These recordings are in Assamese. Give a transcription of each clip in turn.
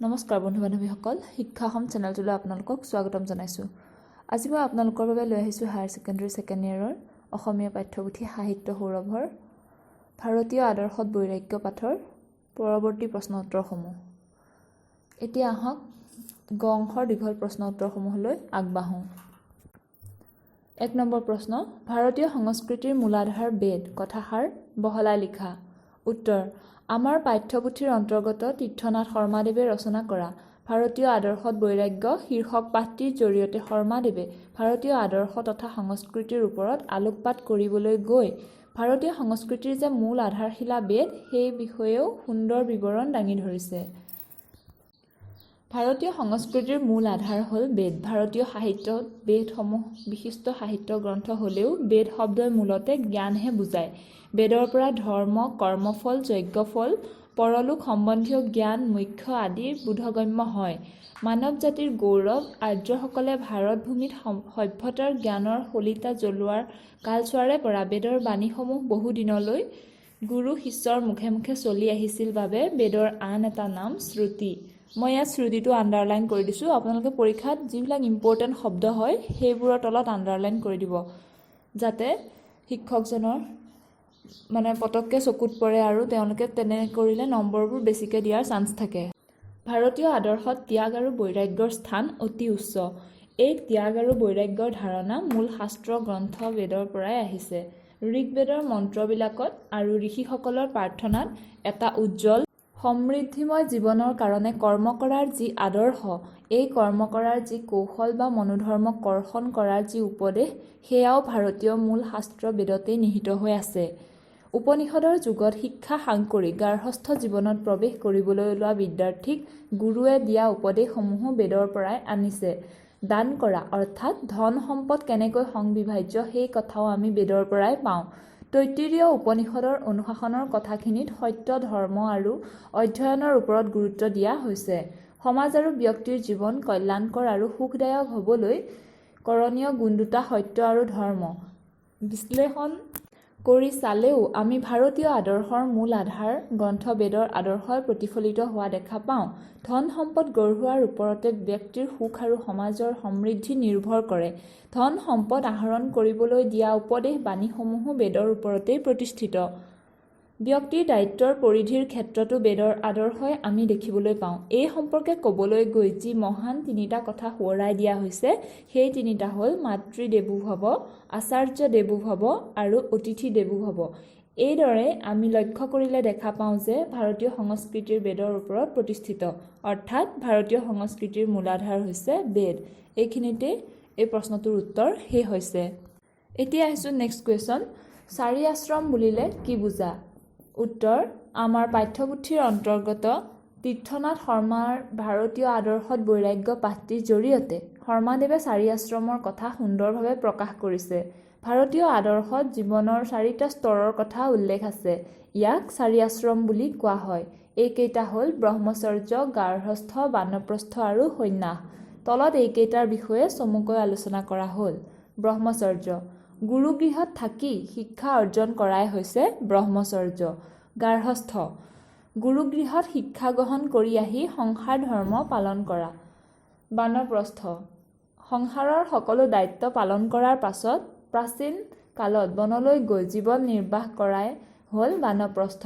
নমস্কাৰ বন্ধু বান্ধৱীসকল, শিক্ষা অসম চেনেলটোলৈ আপোনালোকক স্বাগতম জনাইছোঁ। আজি মই আপোনালোকৰ বাবে লৈ আহিছোঁ হায়াৰ ছেকেণ্ডেৰী ছেকেণ্ড ইয়েৰৰ অসমীয়া পাঠ্যপুথি সাহিত্য সৌৰভৰ ভাৰতীয় আদৰ্শত বৈৰাগ্য পাঠৰ পৰৱৰ্তী প্ৰশ্ন উত্তৰসমূহ। এতিয়া আহক গ অংশৰ দীঘল প্ৰশ্ন উত্তৰসমূহলৈ আগবাঢ়োঁ। ১ নম্বৰ প্ৰশ্ন, ভাৰতীয় সংস্কৃতিৰ মূলাধাৰ বেদ কথাষাৰ বহলাই লিখা। উত্তৰ, আমাৰ পাঠ্যপুথিৰ অন্তৰ্গত তীৰ্থনাথ শৰ্মাদেৱে ৰচনা কৰা ভাৰতীয় আদৰ্শত বৈৰাগ্য শীৰ্ষক পাঠটিৰ জৰিয়তে শৰ্মাদেৱে ভাৰতীয় আদৰ্শ তথা সংস্কৃতিৰ ওপৰত আলোকপাত কৰিবলৈ গৈ ভাৰতীয় সংস্কৃতিৰ যে মূল আধাৰশিলা বেদ সেই বিষয়েও সুন্দৰ বিৱৰণ দাঙি ধৰিছে। ভাৰতীয় সংস্কৃতিৰ মূল আধাৰ হ'ল বেদ। ভাৰতীয় সাহিত্যত বেদসমূহ বিশিষ্ট সাহিত্য গ্ৰন্থ হ'লেও বেদ শব্দই মূলতে জ্ঞানহে বুজায়। বেদৰ পৰা ধৰ্ম, কৰ্মফল, যজ্ঞফল, পৰলোক সম্বন্ধীয় জ্ঞান, মুখ্য আদিৰ বোধগম্য হয়। মানৱ জাতিৰ গৌৰৱ আৰ্যসকলে ভাৰত ভূমিত সভ্যতাৰ জ্ঞানৰ শলিতা জ্বলোৱাৰ কালছোৱাৰে পৰা বেদৰ বাণীসমূহ বহু দিনলৈ গুৰু শিষ্যৰ মুখে মুখে চলি আহিছিল বাবে বেদৰ আন এটা নাম শ্ৰুতি। মই ইয়াত শ্ৰুতিটো আণ্ডাৰলাইন কৰি দিছোঁ। আপোনালোকে পৰীক্ষাত যিবিলাক ইম্পৰ্টেণ্ট শব্দ হয় সেইবোৰৰ তলত আণ্ডাৰলাইন কৰি দিব, যাতে শিক্ষকজনৰ পটককৈ চকুত পৰে আৰু তেওঁলোকে তেনে কৰিলে নম্বৰবোৰ বেছিকৈ দিয়াৰ চান্স থাকে। ভাৰতীয় আদৰ্শত ত্যাগ আৰু বৈৰাগ্যৰ স্থান অতি উচ্চ। এই ত্যাগ আৰু বৈৰাগ্যৰ ধাৰণা মূল শাস্ত্ৰ গ্ৰন্থ বেদৰ পৰাই আহিছে। ঋগ্বেদৰ মন্ত্ৰবিলাকত আৰু ঋষিসকলৰ প্ৰাৰ্থনাত এটা উজ্জ্বল সমৃদ্ধিময় জীৱনৰ কাৰণে কৰ্ম কৰাৰ যি আদৰ্শ, এই কৰ্ম কৰাৰ যি কৌশল বা মনোধৰ্মক কৰ্ষণ কৰাৰ যি উপদেশ, সেয়াও ভাৰতীয় মূল শাস্ত্ৰ বেদতেই নিহিত হৈ আছে। উপনিষদৰ যুগত শিক্ষা সাং কৰি গাৰ্হস্থ জীৱনত প্ৰৱেশ কৰিবলৈ ওলোৱা বিদ্যাৰ্থীক গুৰুৱে দিয়া উপদেশসমূহো বেদৰ পৰাই আনিছে। দান কৰা অৰ্থাৎ ধন সম্পদ কেনেকৈ সংবিভাজ্য সেই কথাও আমি বেদৰ পৰাই পাওঁ। তৈত্তিৰীয় উপনিষদৰ অনুশাসনৰ কথাখিনিত সত্য, ধৰ্ম আৰু অধ্যয়নৰ ওপৰত গুৰুত্ব দিয়া হৈছে। সমাজ আৰু ব্যক্তিৰ জীৱন কল্যাণকৰ আৰু সুখদায়ক হ'বলৈ কৰণীয় গুণ দুটা সত্য আৰু ধৰ্ম। বিশ্লেষণ কৰি চালেও আমি ভাৰতীয় আদৰ্শৰ মূল আধাৰ গ্ৰন্থ বেদৰ আদৰ্শই প্ৰতিফলিত হোৱা দেখা পাওঁ। ধন সম্পদ গঢ়োৱাৰ ওপৰতে ব্যক্তিৰ সুখ আৰু সমাজৰ সমৃদ্ধি নিৰ্ভৰ কৰে। ধন সম্পদ আহৰণ কৰিবলৈ দিয়া উপদেশ বাণীসমূহো বেদৰ ওপৰতেই প্ৰতিষ্ঠিত। ব্যক্তিৰ দায়িত্বৰ পৰিধিৰ ক্ষেত্ৰতো বেদৰ আদৰ্শই আমি দেখিবলৈ পাওঁ। এই সম্পৰ্কে ক'বলৈ গৈ যি মহান তিনিটা কথা সোঁৱৰাই দিয়া হৈছে, সেই তিনিটা হ'ল মাতৃ দেৱো ভৱ, আচাৰ্য দেৱো ভৱ আৰু অতিথি দেৱো ভৱ। এইদৰে আমি লক্ষ্য কৰিলে দেখা পাওঁ যে ভাৰতীয় সংস্কৃতিৰ বেদৰ ওপৰত প্ৰতিষ্ঠিত, অৰ্থাৎ ভাৰতীয় সংস্কৃতিৰ মূলাধাৰ হৈছে বেদ। এইখিনিতে এই প্ৰশ্নটোৰ উত্তৰ শেষ হৈছে। এতিয়া আহিছোঁ নেক্সট কুৱেশ্যন। চাৰি আশ্ৰম বুলিলে কি বুজা? উত্তৰ, আমাৰ পাঠ্যপুথিৰ অন্তৰ্গত তীৰ্থনাথ শৰ্মাৰ ভাৰতীয় আদৰ্শত বৈৰাগ্য পাঠটিৰ জৰিয়তে শৰ্মাদেৱে চাৰি আশ্ৰমৰ কথা সুন্দৰভাৱে প্ৰকাশ কৰিছে। ভাৰতীয় আদৰ্শত জীৱনৰ চাৰিটা স্তৰৰ কথা উল্লেখ আছে। ইয়াক চাৰি আশ্ৰম বুলি কোৱা হয়। এইকেইটা হ'ল ব্ৰহ্মচৰ্য, গাৰ্হস্থ, বানপ্ৰস্থ আৰু সন্ন্যাস। তলত এইকেইটাৰ বিষয়ে চমুকৈ আলোচনা কৰা হ'ল। ব্ৰহ্মচৰ্য, গুৰুগৃহত থাকি শিক্ষা অৰ্জন কৰাই হৈছে ব্ৰহ্মচৰ্য। গাৰ্হস্থ, গুৰুগৃহত শিক্ষা গ্ৰহণ কৰি আহি সংসাৰ ধৰ্ম পালন কৰা। বানপ্ৰস্থ, সংসাৰৰ সকলো দায়িত্ব পালন কৰাৰ পাছত প্ৰাচীন কালত বনলৈ গৈ জীৱন নিৰ্বাহ কৰাই হ'ল বানপ্ৰস্থ।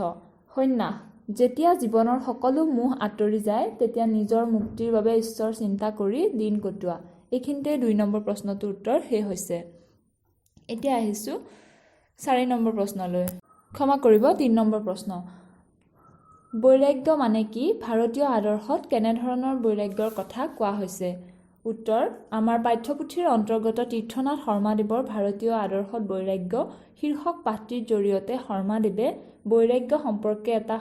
সন্ন্যাস, যেতিয়া জীৱনৰ সকলো মোহ আঁতৰি যায় তেতিয়া নিজৰ মুক্তিৰ বাবে ঈশ্বৰ চিন্তা কৰি দিন কটোৱা। এইখিনিতে ২ নম্বৰ প্ৰশ্নটোৰ উত্তৰ শেষ হৈছে। এতিয়া আহিছোঁ ৪ নম্বৰ প্ৰশ্নলৈ। ক্ষমা কৰিব, ৩ নম্বৰ প্ৰশ্ন। বৈৰাগ্য মানে কি? ভাৰতীয় আদৰ্শত কেনেধৰণৰ বৈৰাগ্যৰ কথা কোৱা হৈছে? উত্তৰ, আমাৰ পাঠ্যপুথিৰ অন্তৰ্গত তীৰ্থনাথ শৰ্মাদেৱৰ ভাৰতীয় আদৰ্শত বৈৰাগ্য শীৰ্ষক পাঠটিৰ জৰিয়তে শৰ্মাদেৱে বৈৰাগ্য সম্পৰ্কে এটা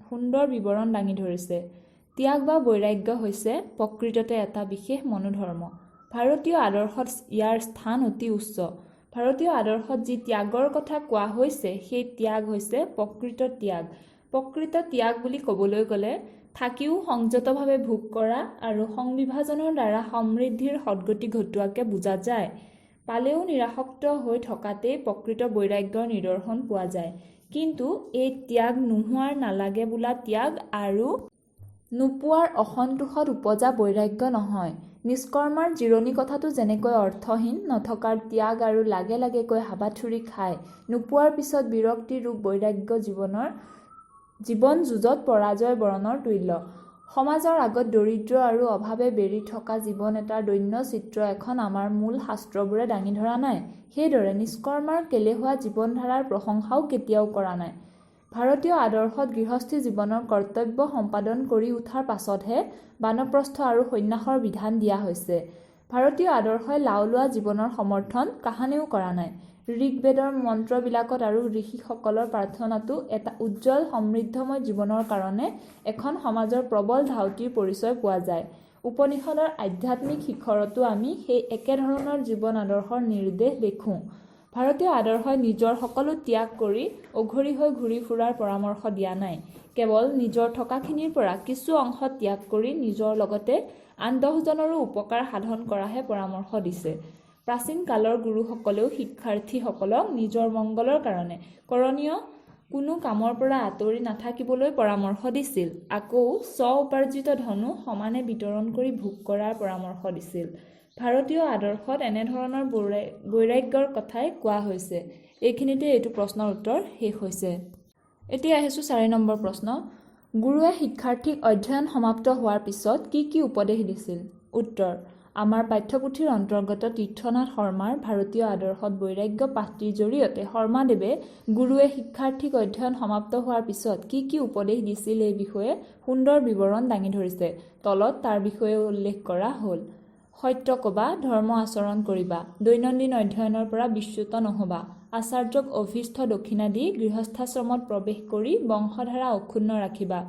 সুন্দৰ বিৱৰণ দাঙি ধৰিছে। ত্যাগ বা বৈৰাগ্য হৈছে প্ৰকৃততে এটা বিশেষ মনোধৰ্ম। ভাৰতীয় আদৰ্শত ইয়াৰ স্থান অতি উচ্চ। ভাৰতীয় আদৰ্শত যি ত্যাগৰ কথা কোৱা হৈছে সেই ত্যাগ হৈছে প্ৰকৃত ত্যাগ। প্ৰকৃত ত্যাগ বুলি ক'বলৈ গ'লে থাকিও সংযতভাৱে ভোগ কৰা আৰু সংবিভাজনৰ দ্বাৰা সমৃদ্ধিৰ সদ্গতি ঘটোৱাকে বুজা যায়। পালেও নিৰাসক্ত হৈ থকাতেই প্ৰকৃত বৈৰাগ্যৰ নিদৰ্শন পোৱা যায়। কিন্তু এই ত্যাগ নোহোৱাৰ নালাগে বোলা ত্যাগ আৰু নোপোৱাৰ অসন্তোষত উপজা বৈৰাগ্য নহয়। নিষ্কৰ্মাৰ জিৰণি কথাটো যেনেকৈ অৰ্থহীন, নথকাৰ ত্যাগ আৰু লাগে লাগেকৈ হাবাথুৰি খায়, নোপোৱাৰ পিছত বিৰক্তি ৰূপ বৈৰাগ্য জীৱন যুঁজত পৰাজয় বৰণৰ তুল্য। সমাজৰ আগত দৰিদ্ৰ আৰু অভাৱে বেৰি থকা জীৱন এটাৰ দৈন্য চিত্ৰ এখন আমাৰ মূল শাস্ত্ৰবোৰে দাঙি ধৰা নাই। সেইদৰে নিষ্কৰ্মাৰ কেলেহুৱা জীৱনধাৰাৰ প্ৰশংসাও কেতিয়াও কৰা নাই। ভাৰতীয় আদৰ্শত গৃহস্থী জীৱনৰ কৰ্তব্য সম্পাদন কৰি উঠাৰ পাছতহে বানপ্ৰস্থ আৰু সন্ন্যাসৰ বিধান দিয়া হৈছে। ভাৰতীয় আদৰ্শই লাওলোৱা জীৱনৰ সমৰ্থন কাহানেও কৰা নাই। ঋগ্বেদৰ মন্ত্ৰবিলাকত আৰু ঋষিসকলৰ প্ৰাৰ্থনাতো এটা উজ্জ্বল সমৃদ্ধময় জীৱনৰ কাৰণে এখন সমাজৰ প্ৰবল ধাউতিৰ পৰিচয় পোৱা যায়। উপনিষদৰ আধ্যাত্মিক শিখৰতো আমি সেই একেধৰণৰ জীৱন আদৰ্শৰ নিৰ্দেশ দেখোঁ। ভাৰতীয় আদৰ্শই নিজৰ সকলো ত্যাগ কৰি অঘৰী হৈ ঘূৰি ফুৰাৰ পৰামৰ্শ দিয়া নাই। কেৱল নিজৰ থকাখিনিৰ পৰা কিছু অংশ ত্যাগ কৰি নিজৰ লগতে আন 10 জনৰো উপকাৰ সাধন কৰাহে পৰামৰ্শ দিছে। প্ৰাচীন কালৰ গুৰুসকলেও শিক্ষাৰ্থীসকলক নিজৰ মংগলৰ কাৰণে কৰণীয় কোনো কামৰ পৰা আঁতৰি নাথাকিবলৈ পৰামৰ্শ দিছিল। আকৌ স্ব-উপাৰ্জিত ধনো সমানে বিতৰণ কৰি ভোগ কৰাৰ পৰামৰ্শ দিছিল। ভাৰতীয় আদৰ্শত এনেধৰণৰ বৈৰাগ্যৰ কথাই কোৱা হৈছে। এইখিনিতে এইটো প্ৰশ্নৰ উত্তৰ শেষ হৈছে। এতিয়া আহিছোঁ 4 নম্বৰ প্ৰশ্ন। গুৰুৱে শিক্ষাৰ্থীক অধ্যয়ন সমাপ্ত হোৱাৰ পিছত কি কি উপদেশ দিছিল? উত্তৰ: আমাৰ পাঠ্যপুথিৰ অন্তৰ্গত তীৰ্থনাথ শৰ্মাৰ ভাৰতীয় আদৰ্শত বৈৰাগ্য পাঠটিৰ জৰিয়তে শৰ্মাদেৱে গুৰুৱে শিক্ষাৰ্থীক অধ্যয়ন সমাপ্ত হোৱাৰ পিছত কি কি উপদেশ দিছিল এই বিষয়ে সুন্দৰ বিৱৰণ দাঙি ধৰিছে। তলত তাৰ বিষয়ে উল্লেখ কৰা হ'ল। সত্য কবা, ধৰ্ম আচৰণ কৰিবা, দৈনন্দিন অধ্যয়নৰ পৰা বিচ্যুত নহবা, আচাৰ্যক অভীষ্ট দক্ষিণা দি গৃহস্থাশ্ৰমত প্ৰৱেশ কৰি বংশধাৰা অক্ষুণ্ণ ৰাখিবা,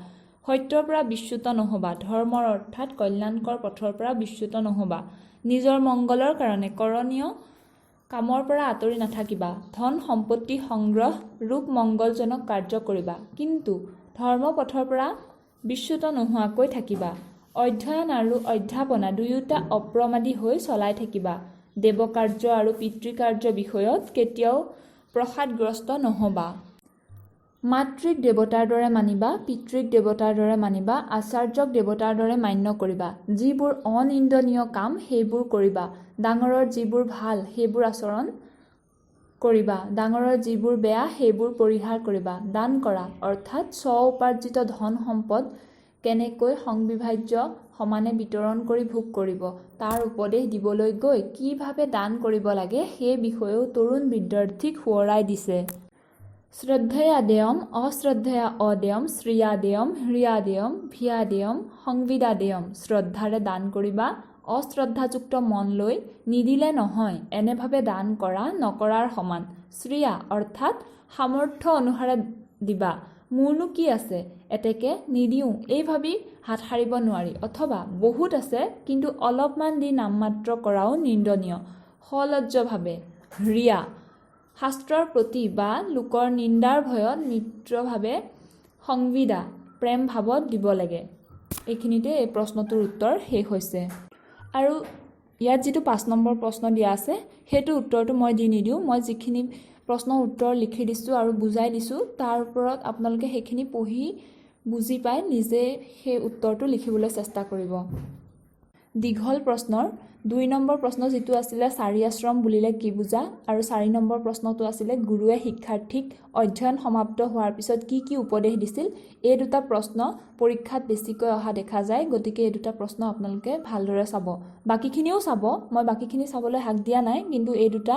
সত্যৰ পৰা বিচ্যুত নহবা, ধৰ্মৰ অৰ্থাৎ কল্যাণকৰ পথৰ পৰা বিচ্যুত নহবা, নিজৰ মংগলৰ কাৰণে কৰণীয় কামৰ পৰা আঁতৰি নাথাকিবা, ধন সম্পত্তি সংগ্ৰহ ৰূপ মংগলজনক কাৰ্য কৰিবা, কিন্তু ধৰ্ম পথৰ পৰা বিচ্যুত নোহোৱাকৈ থাকিবা, অধ্যয়ন আৰু অধ্যাপনা দুয়োটা অপ্ৰমাদী হৈ চলাই থাকিবা, দেৱকাৰ্য আৰু পিতৃকাৰ্য বিষয়ত কেতিয়াও প্ৰসাদগ্ৰস্ত নহবা, মাতৃক দেৱতাৰ দৰে মানিবা, পিতৃক দেৱতাৰ দৰে মানিবা, আচাৰ্যক দেৱতাৰ দৰে মান্য কৰিবা, যিবোৰ অনিন্দনীয় কাম সেইবোৰ কৰিবা, ডাঙৰৰ যিবোৰ ভাল সেইবোৰ আচৰণ কৰিবা, ডাঙৰৰ যিবোৰ বেয়া সেইবোৰ পৰিহাৰ কৰিবা, দান কৰা অৰ্থাৎ স্ব-উপাৰ্জিত ধন সম্পদ কেনেকৈ সংবিভাজ্য সমানে বিতৰণ কৰি ভোগ কৰিব তাৰ উপদেশ দিবলৈ গৈ কিভাৱে দান কৰিব লাগে সেই বিষয়েও তৰুণ বিদ্যাৰ্থীক সোঁৱৰাই দিছে। শ্ৰদ্ধেয়া দেয়ম, অশ্ৰদ্ধেয়া অদেয়ম, শ্ৰিয়া দেয়ম, হ্ৰিয়া দেয়ম, ভিয়া দেয়ম, সংবিদা দেয়ম। শ্ৰদ্ধাৰে দান কৰিবা, অশ্ৰদ্ধাযুক্ত মন লৈ নিদিলে নহয় এনেভাৱে দান কৰা নকৰাৰ সমান। শ্ৰিয়া অৰ্থাৎ সামৰ্থ্য অনুসাৰে দিবা, মোৰনো কি আছে এতেকে নিদিওঁ এই ভাবি হাত সাৰিব নোৱাৰি, অথবা বহুত আছে কিন্তু অলপমান দি নামমাত্ৰ কৰাও নিন্দনীয়, সলজ্জভাৱে। হ্ৰিয়া শাস্ত্ৰৰ প্ৰতি বা লোকৰ নিন্দাৰ ভয়ত মিত্ৰভাৱে, সংবিদা প্ৰেম ভাৱত দিব লাগে। এইখিনিতে এই প্ৰশ্নটোৰ উত্তৰ শেষ হৈছে। আৰু ইয়াত যিটো 5 নম্বৰ প্ৰশ্ন দিয়া আছে সেইটো উত্তৰটো মই দি নিদিওঁ, মই যিখিনি প্ৰশ্নৰ উত্তৰ লিখি দিছোঁ আৰু বুজাই দিছোঁ তাৰ ওপৰত আপোনালোকে সেইখিনি পঢ়ি বুজি পাই নিজে সেই উত্তৰটো লিখিবলৈ চেষ্টা কৰিব। দীঘল প্ৰশ্নৰ 2 নম্বৰ প্ৰশ্ন যিটো আছিলে চাৰি আশ্ৰম বুলিলে কি বুজা, আৰু 4 নম্বৰ প্ৰশ্নটো আছিলে গুৰুৱে শিক্ষাৰ্থীক অধ্যয়ন সমাপ্ত হোৱাৰ পিছত কি কি উপদেশ দিছিল। এই দুটা প্ৰশ্ন পৰীক্ষাত বেছিকৈ অহা দেখা যায়, গতিকে এই দুটা প্ৰশ্ন আপোনালোকে ভালদৰে চাব। বাকীখিনিও চাব, মই বাকীখিনি চাবলৈ হাক দিয়া নাই, কিন্তু এই দুটা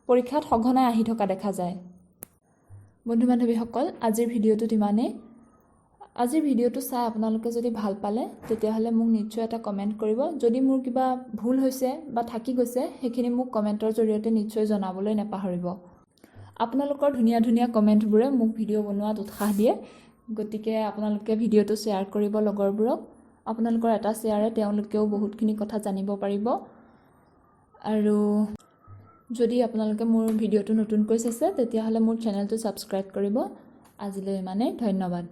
পৰীক্ষাত সঘনাই আহি থকা দেখা যায়। বন্ধু বান্ধৱীসকল, আজিৰ ভিডিঅ'টোত ইমানেই। আজিৰ ভিডিঅ'টো চাই আপোনালোকে যদি ভাল পালে তেতিয়াহ'লে মোক নিশ্চয় এটা কমেণ্ট কৰিব। যদি মোৰ কিবা ভুল হৈছে বা থাকি গৈছে সেইখিনি মোক কমেণ্টৰ জৰিয়তে নিশ্চয় জনাবলৈ নাপাহৰিব। আপোনালোকৰ ধুনীয়া ধুনীয়া কমেণ্টবোৰে মোক ভিডিঅ' বনোৱাত উৎসাহ দিয়ে, গতিকে আপোনালোকে ভিডিঅ'টো শ্বেয়াৰ কৰিব লগৰবোৰক। আপোনালোকৰ এটা শ্বেয়াৰে তেওঁলোকেও বহুতখিনি কথা জানিব পাৰিব। আৰু যদি আপোনালোকে মোৰ ভিডিঅ'টো নতুনকৈ চাইছে তেতিয়াহ'লে মোৰ চেনেলটো ছাবস্ক্ৰাইব কৰিব। আজিলৈ ইমানেই, ধন্যবাদ।